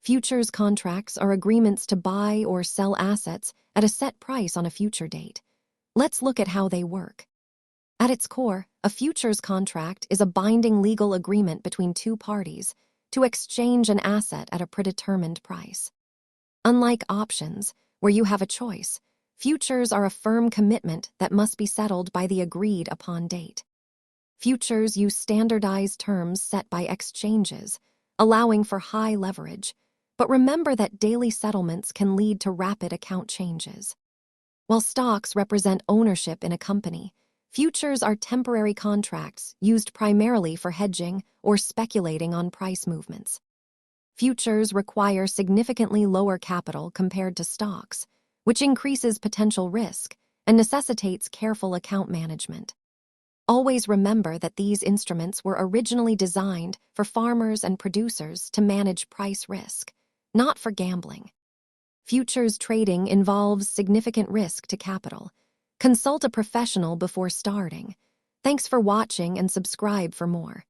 Futures contracts are agreements to buy or sell assets at a set price on a future date. Let's look at how they work. At its core, a futures contract is a binding legal agreement between two parties to exchange an asset at a predetermined price. Unlike options, where you have a choice, futures are a firm commitment that must be settled by the agreed-upon date. Futures use standardized terms set by exchanges, allowing for high leverage, but remember that daily settlements can lead to rapid account changes. While stocks represent ownership in a company, futures are temporary contracts used primarily for hedging or speculating on price movements. Futures require significantly lower capital compared to stocks, which increases potential risk and necessitates careful account management. Always remember that these instruments were originally designed for farmers and producers to manage price risk, not for gambling. Futures trading involves significant risk to capital. Consult a professional before starting. Thanks for watching and subscribe for more.